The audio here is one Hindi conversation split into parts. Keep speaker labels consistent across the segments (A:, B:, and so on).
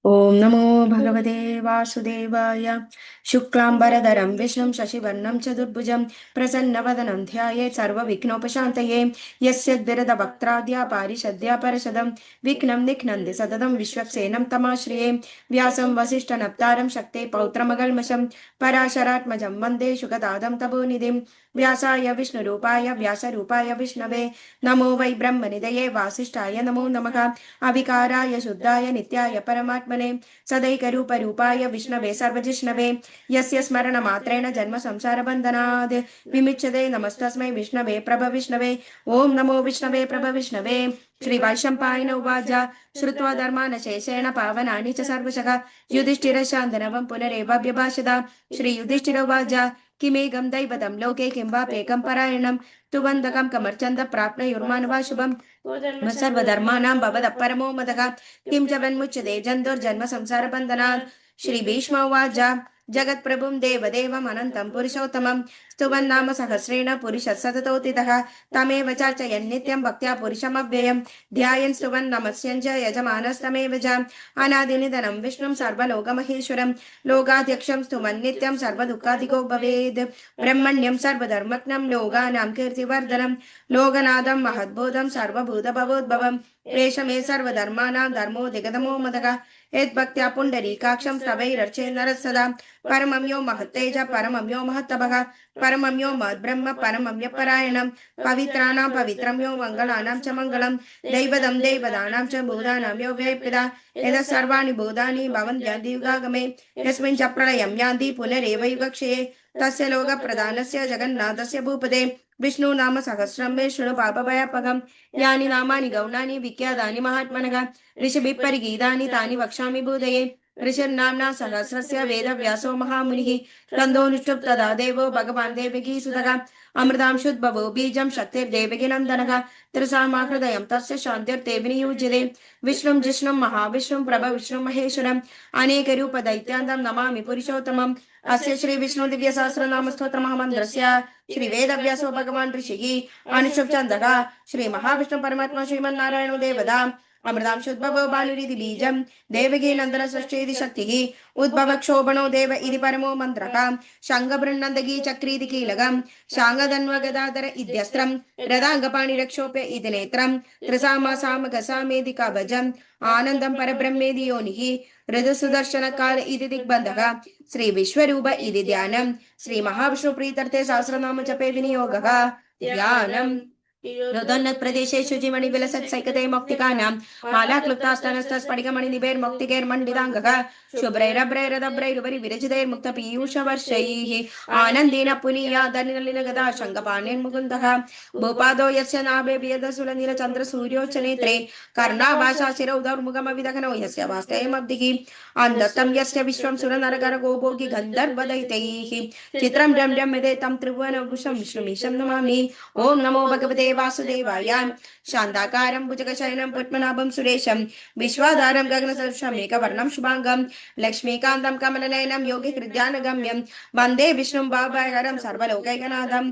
A: ओम नमो भगवते वासुदेवाय। शुक्लांबरधरं विष्णुं शशिवर्णं चतुर्भुजं प्रसन्नवदनं ध्यायेत् सर्वविघ्नोपशान्तये। यस्य द्विरदवक्त्राद्या पारिषद्या परषदं विघ्नं निघ्नन्ति सततं विश्वक्सेनं तमाश्रये। व्यासं वसिष्ठनप्तारं शक्ते पौत्रमगल्मषं पराशरात्मजं वन्दे शुकदादं तपोनिधिं। व्यासाय विष्णुरूपाय व्यासरूपाय विष्णवे नमो वै ब्रह्मनिधये वासिष्ठाय नमो नमः। अविकाराय शुद्धाय नित्याय परमात्मने सदैकरूपरूपाय विष्णवे सर्वजिष्णवे यस्य स्मरणमात्रेण जन्म संसारबन्धनात् विमुच्यते। नमस्तस्मै विष्णवे प्रभविष्णवे। ओम नमो विष्णवे प्रभविष्णवे। श्रीवैशम्पायन उवाच श्रुत्वा धर्मानशेषेण पावनानि च सर्वशः युधिष्ठिरशान्तनवं पुनरेवाभ्यभाषत। श्रीयुधिष्ठिर उवाच किमेकं दैवतं लोके किं वाप्येकं परायणं तुवन्दकं कमर्चन्द प्राप्नुयुर्मानवा शुभम् सर्वधर्माणां भवतः परमो मतः किं च वन्मुच्यते जन्तुर्जन्म संसारबन्धनात्। श्री भीष्म उवाच जगत्प्रभुं देवदेवम् अनन्तं पुरुषोत्तमं स्तुवन्नाम सहस्रेण पुरुषः सततोत्थितः तमेव चार्चयन् नित्यं भक्त्या पुरुषमव्ययं ध्यायन् स्तुवन् नमस्यन् च यजमानस्तमेव च अनादिनिधनं विष्णुं सर्वलोकमहेश्वरं लोकाध्यक्षं स्तुवन् नित्यं सर्वदुःखादिको भवेत् ब्रह्मण्यं सर्वधर्मज्ञं लोकानां कीर्तिवर्धनं लोकनाथं महद्भूतं सर्वभूतभवोद्भवम् एष मे सर्वधर्माणां धर्मो दिगतमो मदः यद्भक्त्या पुण्डरीकाक्षं स्तवैरर्चेत् नरः सदा परमं यो महत्तेज परमं यो महत्तपः परमं यो महद्ब्रह्म परमं यः परायणं पवित्राणां पवित्रं यो मङ्गलानां च मङ्गलं दैवतं देवतानां च भूतानां यो व्ययपिता यतः सर्वाणि भूतानि भवन्त्यधियुगागमे यस्मिन् च प्रलयं यान्ति पुनरेव युगक्षये तस्य लोकप्रधानस्य जगन्नाथस्य भूपते विष्णु नाम सहस्रं मे शृणु पापभयापकम् यानि नामानि गौणानि विख्यातानि महात्मनः ऋषिभिः परिगीतानि तानि वक्ष्यामि भूतये ऋषिर्नाम्ना सहस्रस्य वेदव्यासो महामुनिः तन्दोनुष्टुप् तदा देवो भगवान् देवकीसुतः अमृतांशुद्भवो बीजं शक्तिर्देवकीनन्दनः त्रिसामाहृदयं तस्य शान्तिर्ते विनियुज्यते विष्णुं जिष्णुं महाविष्णुं प्रभविष्णुं महेश्वरम् अनेकरूपदैत्यान्तं नमामि पुरुषोत्तमम् अस्य श्री विष्णु दिव्य सहस्रनाम स्तोत्र महामंत्रस्य श्री वेद व्यासो भगवान ऋषिः अनुष्टुप् छन्दः श्री महाविष्णु परमात्मा श्रीमन्नारायणो देवता अमृतांशुद्भवो बालुरिति बीजं देवकी नंदन सृष्टिरिति शक्तिः उद्भव क्षोभणो देव इति परमो मन्त्रः शङ्खबृन्नन्दगी चक्रीति कीलकम् शाङ्गधन्व गदाधर इत्यस्त्रम् रदाङ्गपाणिरक्षोप्य इति नेत्रम् त्रिसामा सामगसामेति कवचम् आनन्दं परब्रह्मेति योनिः ऋतुसुदर्शन काल इति दिग्बन्धः श्री विश्वरूप इति ध्यानम् श्री महाविष्णु प्रीत्यर्थे सहस्रनाम जपे विनियोगः ध्यानम् रोदन्नत् प्रदेशेषु जिमणि विलसत् सैकते मौक्तिकानां माला क्लुप्तास्तनस्तस्फटिकमणिनिभैर्मौक्तिकैर्मण्डिताङ्गः शुभ्रैरभ्रैरदभ्रैरुपरि विरचितैर्मुक्तपीयूषवर्षैः आनन्देन पुनीयादनिनलिनगदा शङ्खपाणिर्मुकुन्दः भूपादो यस्य नाभे वियदसुलनीलचन्द्रसूर्योच्च नेत्रे कर्णाभाषा शिरौदौर्मुखमविदघनो यस्य वास्तयमब्धिः अन्धत्तं यस्य विश्वं सुरनरगरगोभोगि गन्धर्वदैत्यैः चित्रं रम्यं यदे तं त्रिभुवनभूषं विष्णुमीशं नमामि। ओम नमो भगवते वासुदेवाय। शान्ताकारं भुजगशयनं पद्मनाभं सुरेशं विश्वाधारं गगनसदृशं मेघवर्णं शुभांगं लक्ष्मीकान्तं कमलनयनं योगिहृद्यानगम्यं वन्दे विष्णुं भावभयहरं सर्वलोकैकनाथं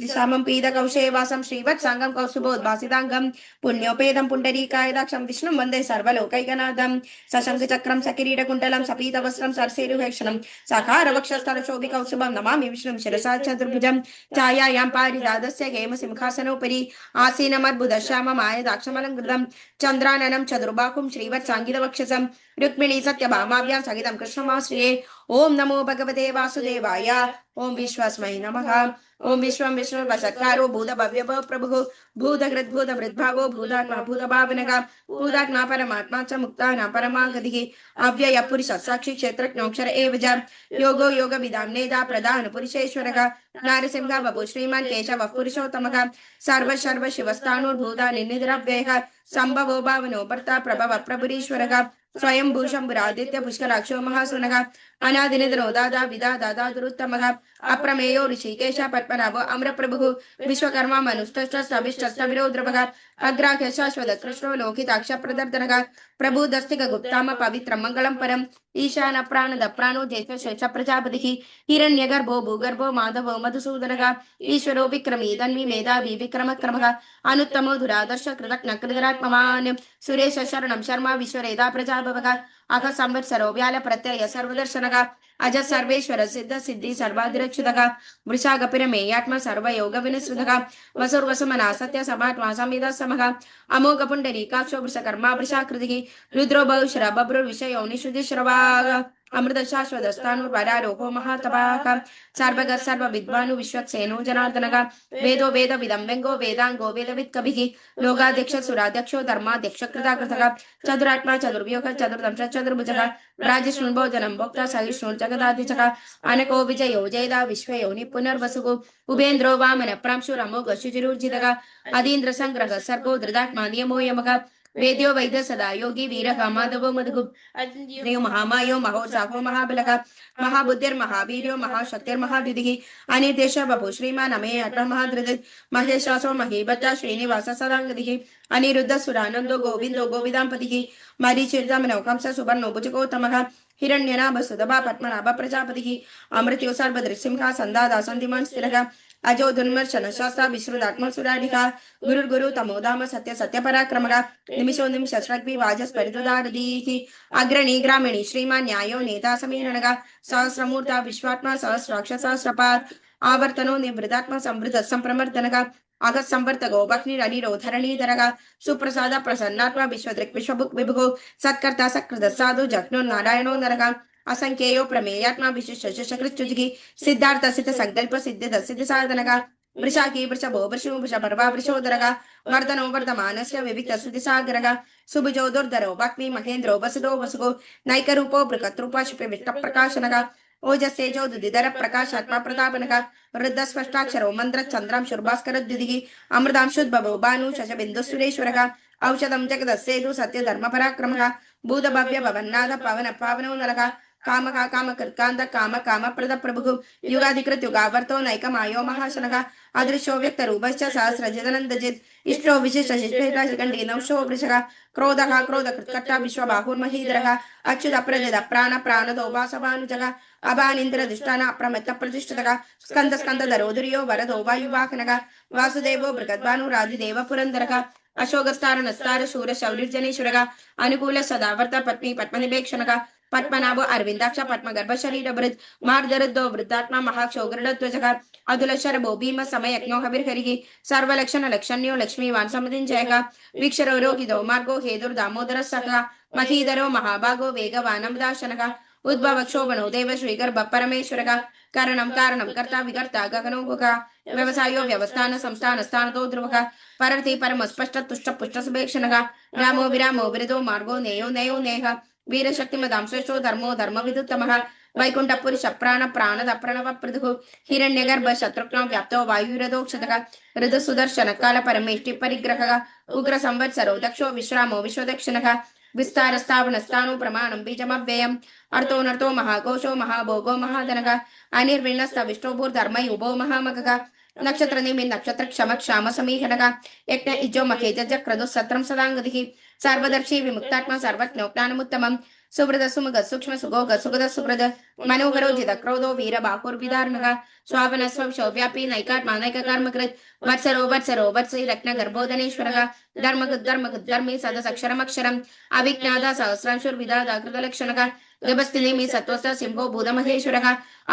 A: श्यामं पीतकौशेवासं श्रीवत्साङ्गं कौस्तुभोद्भासिताङ्गं पुण्योपेतं पुण्डरीकायदाक्षं विष्णुं वन्दे सर्वलोकैकनाथं सशङ्खचक्रं सकिरीटकुण्डलं सपीतवस्त्रं सरसेरुहेक्षणं सकारवक्षस्थलशोभिकौस्तुभं नमामि विष्णुं शिरसा चतुर्भुजं छायायां पारिजातस्य हेमसिंहासनोपरि आसीनमद्भुतश्याममायदाक्षमलङ्कृतं चन्द्राननं चतुर्बाहुं श्रीवत्साङ्गितवक्षसं रुक्मिणी सत्यभामाभ्यां सहितं कृष्णमाश्रिये। ओम नमो भगवते वासुदेवाय। ओम विश्वस्मै नमः। ओम विश्वं विष्णुर्वशत्कारो भूतभव्य प्रभुः भूतहृद्भूतभृद्भावो भूतात्मा भूतभावनः भूतात्मा परमात्मा च मुक्तानां परमागतिः अव्यय पुरुषः साक्षी क्षेत्रज्ञोऽक्षर एव च योगो योगविदां नेता प्रधान पुरुषेश्वरः नारसिंह वपु श्रीमान् केशवः पुरुषोत्तमः सर्व सर्व शिवस्थाणुर्भूतानि निरव्ययः संभवो भावनो भर्ता प्रभव प्रभुरीश्वरः स्वयं भूषम्बुरादित्य पुष्कराक्षो महासुनः अनादिनिधनो दादा विदादा दुरुत्तमः अप्रमेयो ऋषिकेश पद्मनाभो अम्रप्रभुः विश्वकर्मा मनुष्टस्तभिष्टस्तविरो द्रवः अग्राह्य शाश्वत कृष्णो लोकिताक्ष प्रदर्दनः प्रभुदस्तिक गुप्ताम पवित्रं मङ्गलं परम् ईशान प्राणद प्राणो ज्येष्ठ प्रजापतिः हिरण्यगर्भो भूगर्भो माधवो मधुसूदनः ईश्वरो विक्रमी तन्वी मेधावी विक्रमक्रमः अनुत्तमो धुरादर्श कृतज्ञ कृतरात्मवान् सुरेश शरणं शर्मा विश्वरेधा प्रजाभवः अघ संवत्सरो व्याल प्रत्यय सर्वदर्शनः अज सर्वेश्वर सिद्ध सिद्धि सर्वाधिरक्षितः वृषागपिरमेयात्म सर्वयोग विनिसृतः वसुर्वसुमना सत्य समात्मा संविद समः अमोघ पुण्डरीकाक्षो वृषकर्मा वृषाकृतिः रुद्रो बहुश्र बभ्रुर्विषयो निषुधिश्रवाः अमृत शाश्वत स्थाणुर्वरारोहो महातपाः सर्वग सर्वविद्वानु विश्वक्सेनो जनार्दनः वेदो वेदविदं व्यङ्गो वेदाङ्गो वेदवित्कविः लोकाध्यक्ष सुराध्यक्षो धर्माध्यक्ष कृताकृतः चतुरात्मा चतुर्व्यूह चतुर्दंश चतुर्भुजः राजशृण्भोजनं भोक्ता सहिष्णुर्जगदाधिचः अनको विजयो जयदा विश्वयोनि पुनर्वसुः उपेन्द्रो वामन प्रांशुरमोघ शुचिरुर्जितः अधीन्द्र संग्रह सर्गो धृतात्मा नियमो यमः वेद्यो वैद्य सदा योगी वीरः माधवो मधुगुप् देव महामायो महोत्साहो महाबलः महाबुद्धिर्महावीर्यो महाशक्तिर्महाद्युतिः अनिर्देश बभु श्रीमान् अमे अटः महाधृतिः महेशासो महीभट्ट श्रीनिवास सदाङ्गतिः अनिरुद्ध सुरानन्दो गोविन्दो गोविदाम्पतिः मरीचिर्दमनौ कंस सुवर्णो भुजगोत्तमः हिरण्यनाभ सुदभा पद्मनाभ प्रजापतिः अमृत्यो सर्वदृसिंहा सन्दादा सन्धिमान् स्थिरः अजो दुर्मर्शन शास्त्र विश्रुतात्मसुरारिः गुरुर्गुरु तमोधाम सत्य सत्य पराक्रमः निमिषो निमिषस्रग्भि वाजस्परितुदारदीः अग्रणी ग्रामिणी श्रीमान् न्यायो नेता समीरणः सहस्रमूर्ता विश्वात्मा सहस्राक्ष सहस्रपात् आवर्तनो निवृतात्मा संवृत संप्रमर्दनः अगत संवर्तको भग्निरनिरोधरणीधरः सुप्रसाद प्रसन्नात्मा विश्वदृक् विश्वभुक् विभुः सत्कर्ता सत्कृत साधु जग्नो नारायणो नरः असंख्येयो प्रमेयात्मा विशिष्ट शकृत्युजिः सिद्धार्थ सिद्ध संकल्प सिद्ध सिद्ध साधनः वृषाकी वृषभो वृषो वृषपर्वा वृषोदरः वर्धनो वर्धमानस्य विविक्त सुधिसागरः सुभुजो दुर्धरो भक्ति महेन्द्रो वसुदो वसुगो नैकरूपो बृहत्रूपा शुभे विष्टप्रकाशनः ओजस्तेजो दुदिधर प्रकाशात्मा प्रतापनः वृद्धस्पष्टाक्षरो मन्त्र चन्द्रां शुर्भास्करद्युतिः अमृतांशुद्भवो भानु शशबिन्दु सुरेश्वरः औषधं जगदस्सेतु सत्यधर्मपराक्रमः भूतभव्य भवन्नाथ पवन पावनो नरः कामः कामकृत्कान्त काम कामप्रद प्रभुः युगाधिकृत युगावर्तो नैकमायो महाशनः अदृश्यो व्यक्तरूपश्च सहस्रजिदनन्दजित् इष्टो विशिष्टशिष्टैराशिखण्डीनंशो वृषः क्रोधः क्रोधकृत्कर्ता विश्वबाहुर्महीधरः अच्युत प्रजद प्राण प्राणदो वासवानुजः अभानिन्द्र दुष्टान अप्रमत्त प्रतिष्ठितः स्कन्द स्कन्दधरो दुर्यो वरदो वायुवाहनः वासुदेवो बृहद्भानुराधिदेव पुरन्दरः अशोकस्तारनस्तार शूर शौर्यजनेश्वरः अनुकूल सदावर्त पत्नी पद्मनिभेक्षणः पद्मनाभो अरविन्दाक्ष पद्मगर्भ शरीरभृत् मार्दरुद्धो वृद्धात्मा महाक्षो गरुडध्वजः अतुलशरभो भीम समयज्ञो हविर्हरिः सर्वलक्षण लक्षण्यो लक्ष्मीवान् समतिञ्जयः वीक्षरो रोहितो मार्गो हेतुर्दामोदरः सखः महीधरो महाभागो वेगवानमदाशनः उद्भवक्षोभनो देव श्रीगर्भ परमेश्वरः करणं कारणं कर्ता विकर्ता गगनो गुहा व्यवसायो व्यवस्थान संस्थान स्थानतो ध्रुवः परर्ति परम स्पष्ट तुष्ट पुष्ट सुभेक्षणः रामो विरामो विरदो मार्गो नेयो नयो नेह वीरशक्तिमदां श्रेष्ठो धर्मो धर्मविदुत्तमः वैकुण्ठपुरुष प्राण प्राणद प्रणव पृथुः हिरण्यगर्भ शत्रुघ्नो व्याप्तो वायुरदोक्षतः ऋतु सुदर्शन काल परमेष्टि परिग्रहः उग्र संवत्सरो दक्षो विश्रामो विश्वदक्षिणः विस्तार स्थावन स्थानु प्रमाणं बीजमव्ययम् अर्थोनर्थो महाकोशो महाभोगो महाधनः अनिर्विण्णस्तविष्टो भूर्धर्मयुभो महामगः नक्षत्र निमिन् नक्षत्र क्षम क्षाम समीहनः यज्ञ इजो मखेज क्रदु सत्रं सदाङ्गतिः सर्वदर्शी विमुक्तात्मा सर्वज्ञो ज्ञानमुत्तमम् सुवृद सुमुग सूक्ष्म सुगोग सुगद सुप्रद मनोहरो जित क्रोधो वीर बाहुर्विदारणः स्वावन स्वविशो व्यापी नैकात्मा नैककर्मकृत् वत्सरो वत्सरो वत्सै रत्न गर्भोदनेश्वरः धर्मकृद्धर्मे सदसक्षरमक्षरम् अविज्ञाता सहस्रांशुर्विदाता कृतलक्षणः गभस्तिनेमि सत्त्वस्थ सिंहो भूतमहेश्वरः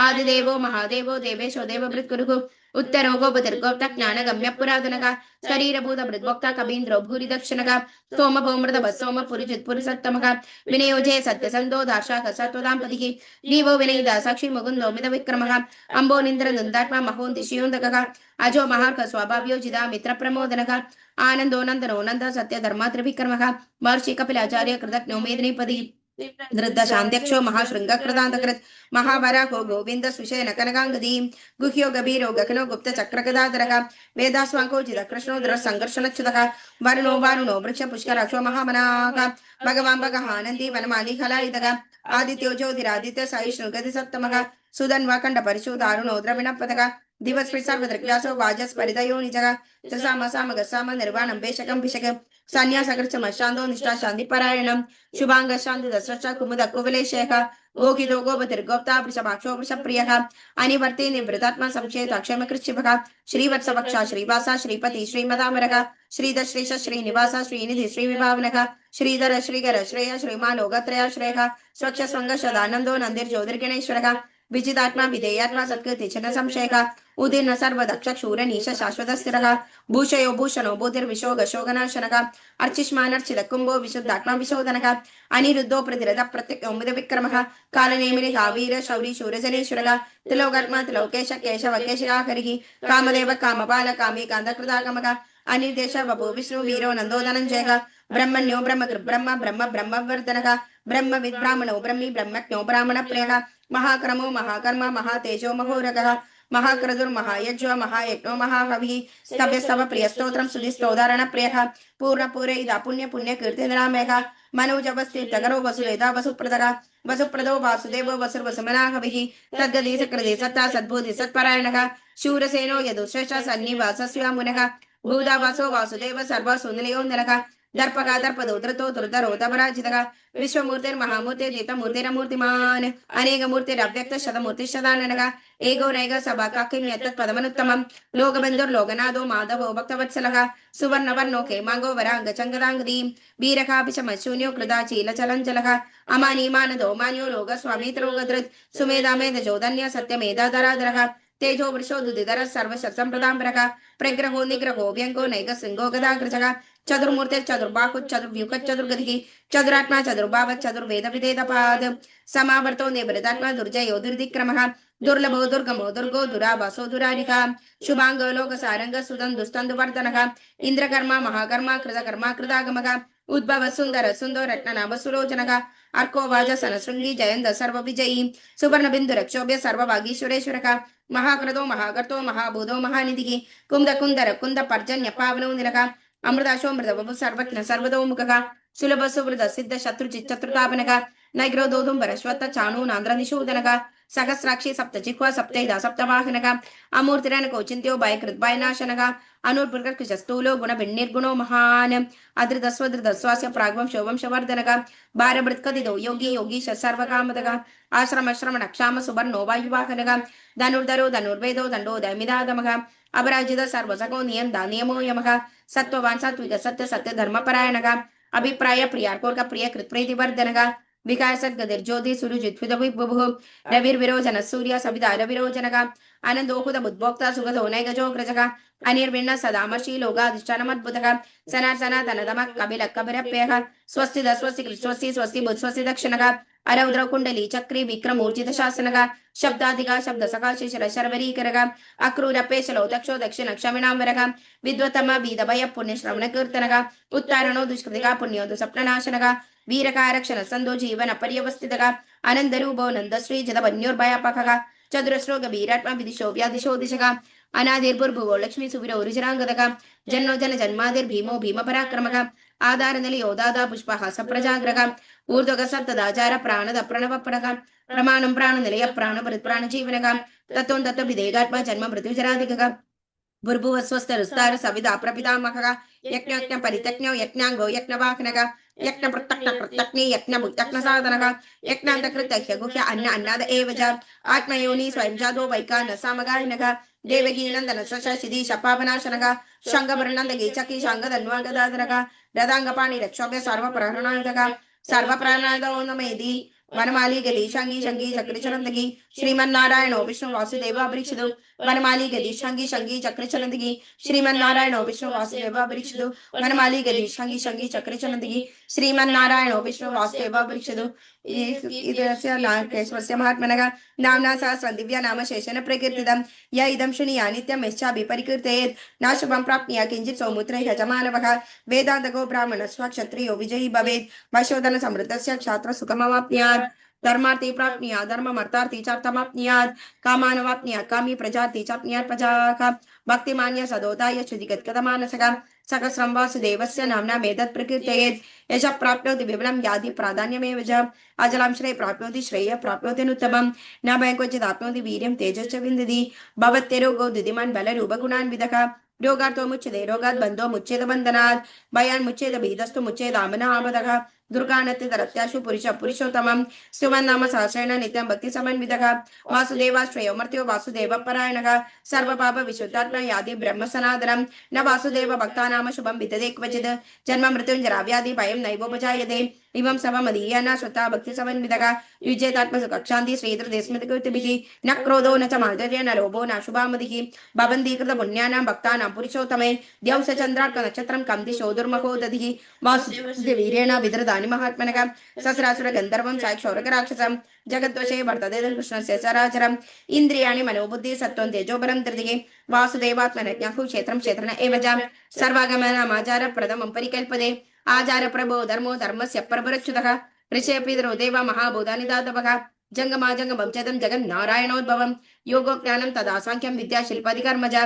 A: आदिदेवो महादेवो देवेशो देवभृत्कुरुः उत्तरो गोपतिर्गोप्ता ज्ञानगम्य पुरातनः शरीरभूत भृद्भोक्ता कबीन्द्रो भूरि दक्षिणः सोमभौमृतभ सोम पुरिजित् पुरुषोत्तमः विनयोजय सत्यसन्धो दार्शाक सत्त्वदाम्पतिः जीवो विनयिता साक्षी मुकुन्दो मितविक्रमः अम्बो निन्द्र नन्दात्मा महोन्तिशियोन्दकः अजो महार्क स्वभाव्यो जिदा मित्र प्रमोदनः आनन्दो नन्दनो नन्द सत्यधर्मा त्रिविक्रमः महर्षि कपिलाचार्य कृतज्ञो मेदिनीपति धृद्ध शान्त्यक्षो महाशृङ्गकृतान्तकृत् महावराहो गोविन्द सुषेण कनकाङ्गदी गुह्यो गभीरो गगनो गुप्त चक्रगदाधरः वेदास्वाङ्को चिदकृष्णो धर सङ्घर्षणच्युतः वरुणो वारुणो वृक्ष पुष्कराक्षो महामनाः भगवान् भगः आनन्दी वनमाली हलायुधः आदित्यो ज्योतिरादित्य सहिष्णुगति सप्तमः सुधन्वाखण्ड परिशुदारुणो द्रविणपतः दिवस्पृ सर्वदृग्व्यासो वाजस्परिदयो निजः साम निर्वाणं बेशकं भिषक सन्यासकृत शान्तो निष्ठा शान्तिपरायणं शुभांग शान्ति दस्रष्टा कुमुद कुवलेशयः गोहितो गोपतिर्गोप्ता वृषभाक्षो वृषप्रियः अनिवर्ते निवृतात्मा संशयित अक्षयमकृच्छिभः श्रीवत्सवक्षा श्रीवासा श्रीपति श्रीमदामरः श्रीधश्रीश श्रीनिवास श्रीनिधि श्रीविभावनः श्रीधर श्रीकर श्रेय श्रीमालोकत्रयाश्रयः स्वच्छ स्वंग सदानंदो नंदिर्ज्योतिर्गणेश्वरः विजितात्मा विधेयात्मा सत्कृति न संशयः उदीर्न सर्वदक्ष शूर नीश शाश्वत स्थिरः भूषयो भूषणो बुधिर्विशोग शोगनाशनः अर्चिष्मानर्चित कुंभो विशुद्धात्मा विशोधनः अनिरुद्धो प्रतिरथ प्रत्यक्ष विक्रमः कालनेमिनि कावीर शौरी शूरजनेश्वरः तिलोकात्मा तिलोकेश केशव केशराहरिः कामदेव कामपाल कामी कान्तकृतागमः अनिर्देश वपु विष्णु वीरो नंदो धनंजयः ब्रह्मण्यो ब्रह्म ब्रह्मवर्धनः ब्रह्म विद्ब्राह्मणो ब्रह्मी ब्रह्मज्ञो ब्राह्मण प्रियः महाक्रमो महाकर्म महातेजो महोरगः महाक्रतुर्महायज्ञो महायज्ञो महाहविः स्तव्यस्तव प्रियस्तोत्रं स्तुतिस्तोदारण प्रियः पूर्णपूरैदा पुण्य पुण्य कीर्तिरामेः मनोजवस्तीर्थकरो वसुरेदा वसुप्रदः वसुप्रदो वासुदेवो वसुर्वसुमनाहविः तद्गति सकृति सत्ता सद्बुद्धि सत्परायणः शूरसेनो यदुश्रेष्ठ सन्निवासस्य मुनः भूदावासो वासुदेव सर्व सुनिलयो नरः दर्पका दर्पदो धृतो दुर्धरो दपराजितः विश्वमूर्तिर्महामूर्तिर्दीपमूर्तिरमूर्तिमान् अनेकमूर्तिरव्यक्त शतमूर्ति शताननः एको नैक सभा किं यत्तत्पदमनुत्तमम् लोकबन्धुर्लोकनाथो माधवो भक्तवत्सलः सुवर्णवर्णो हेमाङ्गो वराङ्गचङ्गदाङ्गदी वीरकापिशमशून्यो कृताचीलचलञ्चलः अमानीमानदो मान्यो लोकस्वामित्रोगधृत् सुमेधामेधजोधन्य सत्यमेधाधराधरः तेजो वृषोदुदिधरः सर्वशस्त्रम्प्रदाम्बरः प्रग्रहो निग्रहो व्यङ्गो नैक सिंहो गदाग्रजः चतुर्मूर्ति चतुर्बाहु चतुर्व्यूह चतुर्गति चतुरात्मा चतुर्भाव चतुर्वेद विदेदपाद समावर्तो निवृतात्मा दुर्जयो दुर्दिक्रमः दुर्लभो दुर्गमो दुर्गो दुरावासो दुरारिः शुभांग लोक सारंग सुदं दुस्तंदुवर्धनः इंद्रकर्मा महाकर्मा कृतकर्मा कृतागमः उद्भव सुंदर सुंदर रत्ननाभ सुलोचनः अर्को वाज सनशृंगी जयंत सर्वविजयी सुवर्ण बिंदु रक्षोभ्य सर्वभागीश्वरेश्वरः महाक्रतो महाकर्तो महाभूतो महानिधिः कुंद कुंदर कुंद पर्जन्य पावनो निलः अमृताशोमृत वपु सर्वज्ञ सर्वतोमुखः सुलभ सुवृत सिद्ध शत्रुजित् चतुर्तापनः नैग्रो दोदुम्बरश्वत्थ चाणूनान्द्र निशूदनः सहस्राक्षी सप्तजिह्वा सप्तैधा सप्तवाहनः अमूर्तिरनको चिन्त्यो भयकृत् भयनाशनः अनुर्भृगर्कुश स्थूलो गुणभिन्निर्गुणो महान् अधृतस्वधृतस्वास्य प्राग्वंशोवंशवर्धनः भारभृत्कथितो योगी योगीश सर्वकामदः आश्रमश्रमणक्षाम सुवर्णो वायुवाहनः धनुर्धरो धनुर्वेदो दण्डो दमिदागमः अपराजित सर्वसको नियन्ता नियमो यमः सत्ववान सात्विक सत्य सत्य धर्मपरायणः अभिप्राय प्रियार्कोर्क प्रिय कृत्प्रीतिवर्धनः विकासद्गतिर्ज्योति सुरुजित्विदविभुः रविर्विरोचनः सूर्य सविता रविरोचनः आनन्दोहुत बुद्भोक्ता सुगतो नैगजोग्रजः अनिर्विण्ण सदामर्षि लोकाधिष्ठानमद्भुतः सनातनतमः कपिलः कपिरप्ययः स्वस्ति स्वस्ति स्वस्ति स्वस्ति बुध स्वस्ति दक्षिणः अरौद्र कुंडली चक्री विक्रमूर्जित शासनः शब्दाधिका शब्द सका शिशिर शर्वरीकरः अक्रूरपेशलो दक्षो दक्षिण क्षमिणाम्बरः विद्वतम बीदभय पुण्यश्रवण कीर्तनः उत्तारणो दुष्कृतिका पुण्यो दुःस्वप्ननाशनः वीरकारक्षण संदो जीवन पर्यवस्थितः आनन्दरूपो नन्दश्री जदवन्योर्भयापकः चतुरश्रो गभीरात्मा विदिशो व्यादिशो दिशः अनादिर्भुर्भुवो लक्ष्मी सुविरो ऋजराङ्गदः जन्नो जन जन्मादिर्भीमो भीमपराक्रमः आधारनलियोदादा पुष्पः सप्रजाग्रः ऊर्ध्वग सप्तदाचार प्राणद प्रणवपरः प्रमाणं प्राणनिलय प्राणपरिप्राणजीवनः तत्त्वं तत्त्वविदेगात्मा जन्म मृत्युजराधिकः भुर्भुव स्वस्थरुस्तार सविता प्रपितामहः यज्ञ परितज्ञो यज्ञाङ्गो यज्ञवाहनः यज्ञ प्रत्यक्नि यज्ञ भुक्तज्ञ साधनः यज्ञान्तकृत्य गुह्य अन्न अन्नाद एव च आत्मयोनि स्वयं जातो वैकान्न सामगायनः देवकी नन्दन सशिधि शपापनाशनः शङ्गवर्णन्दगी चकी शाङ्गधन्वागदाधरः रदाङ्गपाणि रक्षोभ्य सर्वप्रहरणायुधः सर्वप्राणादो नमेति वनमाली गदी शंगी शंगी चक्रिचनंदगी श्रीमन्नारायणो विष्णु वासुदेव अभीक्षितु वनमाली गदी शंगी शंगी चक्रिचनंदगी श्रीमन्नारायणो विष्णु वासुदेव अभीक्षितु वनमाली गदी शंगी शंगी चक्रिचनंदगी श्रीमन्नारायणो विष्णु वासुदेव अभीक्षितु इदस्य नाकेश्वस्य महात्मनः नाम्ना सहस्रं दिव्या नाम शेषेण प्रकीर्तितं य इदं शृणुयात् नित्यं यश्चापि परिकीर्तयेत् नाशुभं प्राप्नुयात् किञ्चित् सौमुत्रैः च मानवः वेदान्तको ब्राह्मणस्व क्षत्रियो विजयी भवेत् वैश्वोदन समृद्धस्य क्षात्र सुखमवाप्नुयात् धर्मार्थी प्राप्नुयात् धर्ममर्थार्थी चार्थमाप्नुयात् कामानवाप्नुयात् कामी प्रजार्थी चाप्नुयात् प्रजाः भक्तिमान्य सदोताय शुचिगतमानसः सहस्रं वासुदेवस्य नाम्ना वेदत् प्रकीर्तयेत् यश प्राप्नोति विपुलं याति प्राधान्यमेव च अजलं श्रेय प्राप्नोति श्रेय प्राप्नोत्यनुत्तमं न भयङ्कोचिदाप्नोति वीर्यं तेजश्च विन्दति भवत्यरोगो द्युतिमान् बलरूपगुणान्वितः रोगार्थो मुच्यते रोगात् बन्धो मुच्येत बन्धनात् भयान् मुच्येत भीतस्तु मुच्येत आमनापदः दुर्गानत्यतरत्याशु पुरुष पुरुषोत्तमं सुमन्नाम सहस्रेण नित्यं भक्ति समन्वितः वासुदेवाश्रयो मर्त्यो वासुदेव परायणः सर्वपाप विशुद्धात्मा यादि ब्रह्म सनातनं न वासुदेव भक्तानाम शुभं विदते क्वचित् जन्म मृत्युञ्जरा व्याधि भयं नैवोपजायते इमं सममदीयना श्रुता भक्ति समन्वितः युज्येतात्मसुखक्षान्ति श्रीधृतिस्मृतिकृतिभिः न क्रोधो न च माधुर्य न लोभो न शुभामतिः भवन्तीकृत पुण्यानां भक्तानां पुरुषोत्तमे द्यौस चन्द्रार्क नक्षत्रं कं दिशो दुर्महो दधिः वासुदेवीरेण विदृतानि महात्मनः सस्रासुर गन्धर्वं साक्षौरकराक्षसं जगद्वशे वर्तते कृष्णस्य सराचरम् इन्द्रियाणि मनोबुद्धि सत्त्वं तेजोबलं धृतिः वासुदेवात्मनज्ञाहु क्षेत्रं क्षेत्रेण एव च सर्वागमनमाचारप्रथमं परिकल्पते आचार प्रभो धर्मो धर्मस्य परपरच्युतः ऋषयपितरो देव महाभूतानि दातवः जंगमाजंगमं चदं जगन्नारायणोद्भवं योगो ज्ञानं तदा सांख्यं विद्या शिल्पादिकर्मज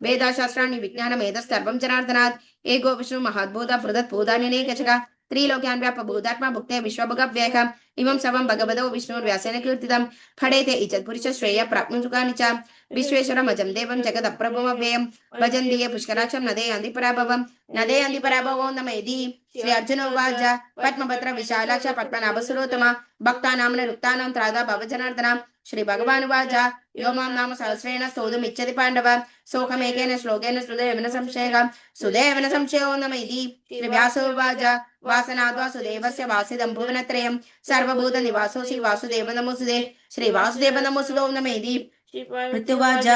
A: वेदाशास्त्राणि विज्ञानमेतत्सर्वं जनार्दनात् एको विष्णु महाद्भूता पृथद्भूतान्यनेकशः त्रिलोक्यान् व्यापभूतात्मा भुक्ते विश्वभुगव्ययः इमं सर्वं भगवतो विष्णुर्व्यासेन कीर्तितं फडेते इज्जत्पुरुष श्रेय प्राप्नुसुखानि च विश्वेश्वरमजं देवं जगदप्रभुमव्ययं भजन्ति ये पुष्कराक्षं नदे यान्ति पराभवं नदे यान्ति पराभवो नमेति श्री अर्जुन उवाच पद्मपत्र विशालाक्ष पद्मनाभसुरोत्तमा भक्तानां निरुक्तानां त्रादा भवजनार्दना श्री भगवान् उवाच यो मां नाम सहस्रेण स्तोतुमिच्छति पाण्डव सोऽहमेकेन श्लोकेन सुदेव न संशयः सुदेव न संशयो नमेति श्री व्यास उवाच वासनाद् वासुदेवस्य वासिदं भुवनत्रयं सर्वभूतनिवासोऽसि वासुदेव नमोऽस्तुते श्री वासुदेव नमोऽस्तुतो नमेति मृत्युवाच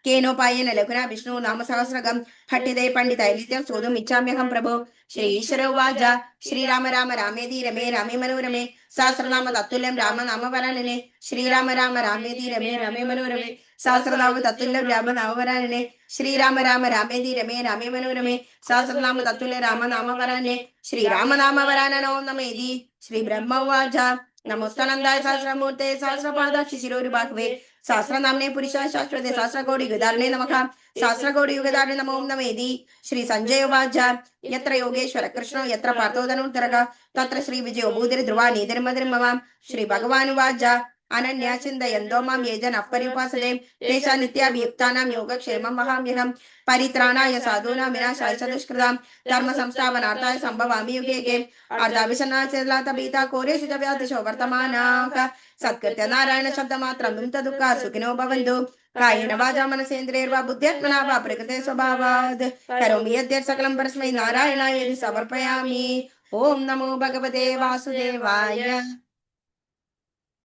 A: केनोपायेन लघुना विष्णु नाम सहस्रकं पठिते पंडितैः नित्यं स्तोतुमिच्छाम्यहं प्रभो श्री ईश्वर उवाच श्रीराम राम रामेति रमे रामे मनोरमे सहस्रनाम तत्तुल्यं राम नाम वरानने श्रीराम राम रामेति रमे रामे मनोरमे सहस्रनाम तत्तुल्यं राम नाम वरानने श्रीराम राम रामेति रमे रामे मनोरमे सहस्रनाम तत्तुल्य राम नाम वरानने श्रीराम नाम वराननो नमेति श्री ब्रह्म उवाच नमोस्तनंदाय सहस्रमूर्ते सहस्रपादाक्षि शिरोरुबाह्वे सहस्रनाम्ने पुरुषाय शाश्वते सहस्रकोटि युगधारिणे नमः सहस्रकोटि युगधारिणे नमो नमेति श्री संजय उवाच यत्र योगेश्वर कृष्णो यत्र पार्थो धनुर्धरः तत्र श्री विजयो भूतिर्ध्रुवा नीतिर्मधिर्मम श्री भगवान् उवाच अनन्या चिन्तयन्तो मां ये जनाः पर्युपासते तेषां नित्याभियुक्तानां योगक्षेमं वहाम्यहं परित्राणाय साधूनां विनाशाय च दुष्कृतां धर्मसंस्थापनार्थाय सम्भवामि युगे युगे अर्धाभिसन्नाचलातभीता कोरेषु च व्याधिषो वर्तमानाः सत्कृत्य नारायण शब्दमात्रं विमुक्तदुःखाः सुखिनो भवन्तु कायेन वाचा मनसेन्द्रियैर्वा बुद्ध्यात्मना वा प्रकृते स्वभावात् करोमि यद्यत् सकलं परस्मै नारायणाय समर्पयामि। ओम नमो भगवते वासुदेवाय।